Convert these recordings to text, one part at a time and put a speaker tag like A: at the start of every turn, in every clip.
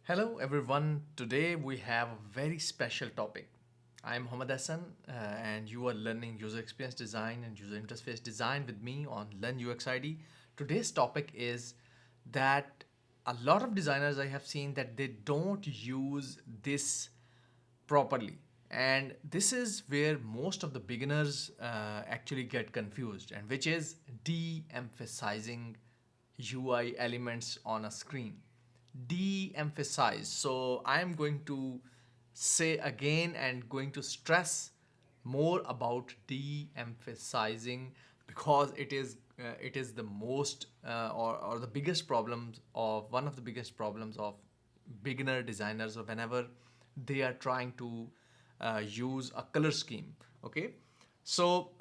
A: Hello everyone. Today we have a very special topic. I'm Mohammad Hassan and you are learning user experience design and user interface design with me on Learn UXID. Today's topic is that a lot of designers I have seen that they don't use this properly. And this is where most of the beginners actually get confused, and which is de emphasizing UI elements on a screen. De emphasize. So I'm going to say again and going to stress more about de emphasizing because it is the most or the biggest problems of one of the biggest problems of beginner designers or whenever they are trying to use a color scheme. Okay, so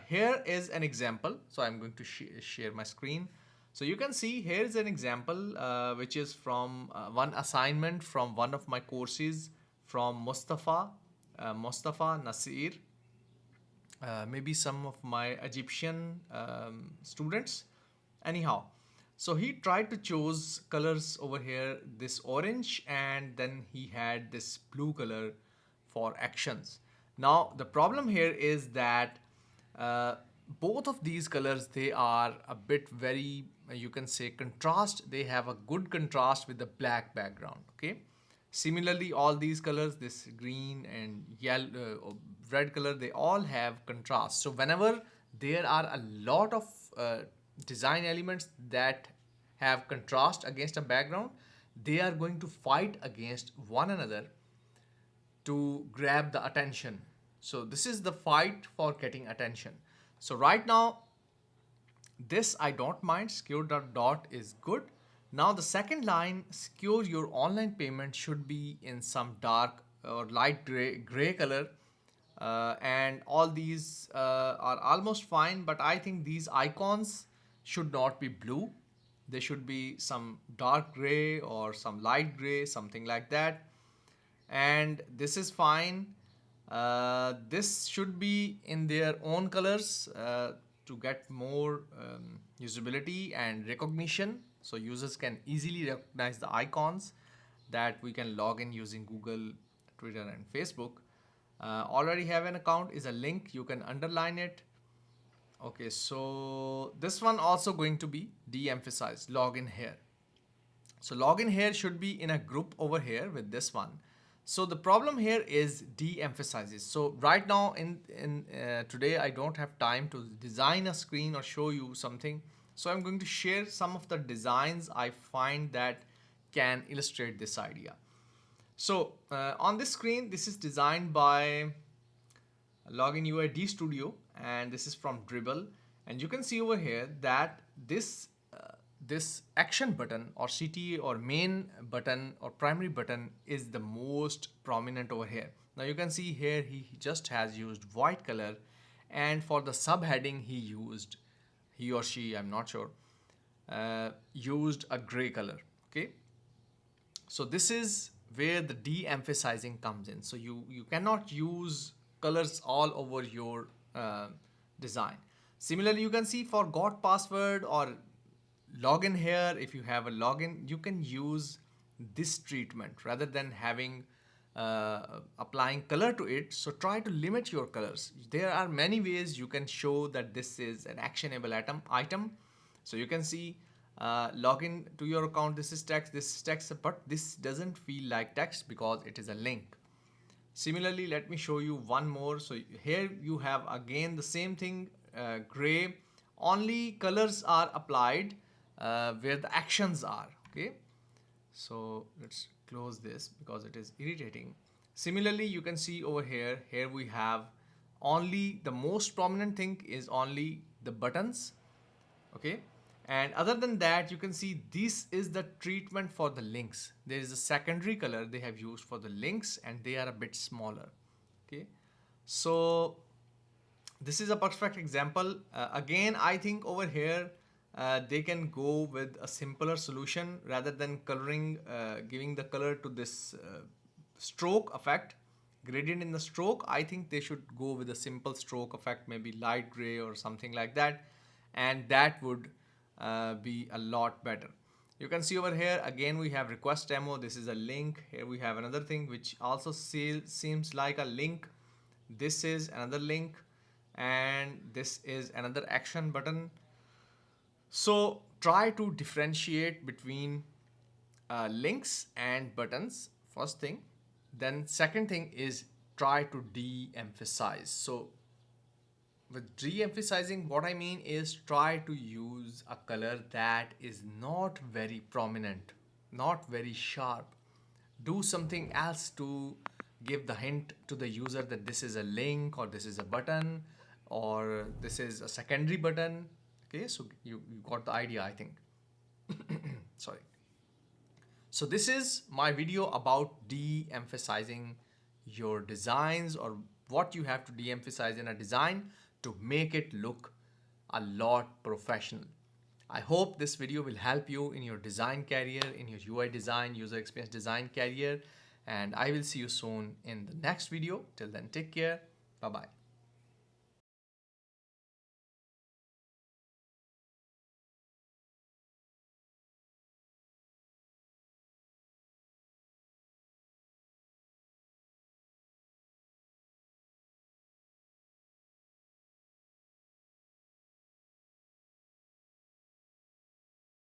A: here is an example. So I'm going to share my screen. So you can see here is an example which is from one assignment from one of my courses from Mustafa Nasir, maybe some of my Egyptian students. Anyhow, so he tried to choose colors over here, this orange, and then he had this blue color for actions. Now, the problem here is that uh, both of these colors, they are a bit very, you can say, contrast. They have a good contrast with the black background. Okay. Similarly, all these colors, this green and yellow, red color, they all have contrast. So whenever there are a lot of design elements that have contrast against a background, they are going to fight against one another to grab the attention. So this is the fight for getting attention. So right now, this I don't mind. Secure dot is good. Now the second line, secure your online payment, should be in some dark or light gray color. And all these are almost fine, but I think these icons should not be blue. They should be some dark gray or some light gray, something like that. And this is fine. This should be in their own colors to get more usability and recognition, so users can easily recognize the icons that we can log in using Google, Twitter, and Facebook. Already have an account is a link, you can underline it. Okay, so this one also going to be de-emphasized. Login here. So login here should be in a group over here with this one. So the problem here is de-emphasizes. So right now in today I don't have time to design a screen or show you something. So I'm going to share some of the designs I find that can illustrate this idea. So on this screen, this is designed by Login UI D Studio, and this is from Dribble. And you can see over here that this action button or CTA or main button or primary button is the most prominent over here. Now you can see here he just has used white color, and for the subheading he or she, I'm not sure, used a gray color. Okay, so this is where the de-emphasizing comes in. So you cannot use colors all over your design. Similarly, you can see forgot password or login here. If you have a login, you can use this treatment rather than having applying color to it. So try to limit your colors. There are many ways you can show that this is an actionable item. So you can see login to your account, this is text, but this doesn't feel like text because it is a link. Similarly, let me show you one more. So here you have again the same thing, gray, only colors are applied where the actions are. Okay, so let's close this because it is irritating. Similarly, you can see over here we have only the most prominent thing is only the buttons. Okay, and other than that, you can see this is the treatment for the links. There is a secondary color they have used for the links, and they are a bit smaller. Okay, so this is a perfect example. Again, I think over here they can go with a simpler solution rather than coloring, giving the color to this stroke effect, gradient in the stroke. I think they should go with a simple stroke effect, maybe light gray or something like that, and that would be a lot better. You can see over here again we have request demo. This is a link. Here we have another thing which also seems like a link. This is another link, and this is another action button. So try to differentiate between links and buttons, first thing. Then second thing is try to de-emphasize. So with de-emphasizing, what I mean is try to use a color that is not very prominent, not very sharp. Do something else to give the hint to the user that this is a link, or this is a button, or this is a secondary button. Okay, so you got the idea, I think. Sorry. So this is my video about de-emphasizing your designs, or what you have to de-emphasize in a design to make it look a lot professional. I hope this video will help you in your design career, in your UI design, user experience design career, and I will see you soon in the next video. Till then, take care. Bye-bye.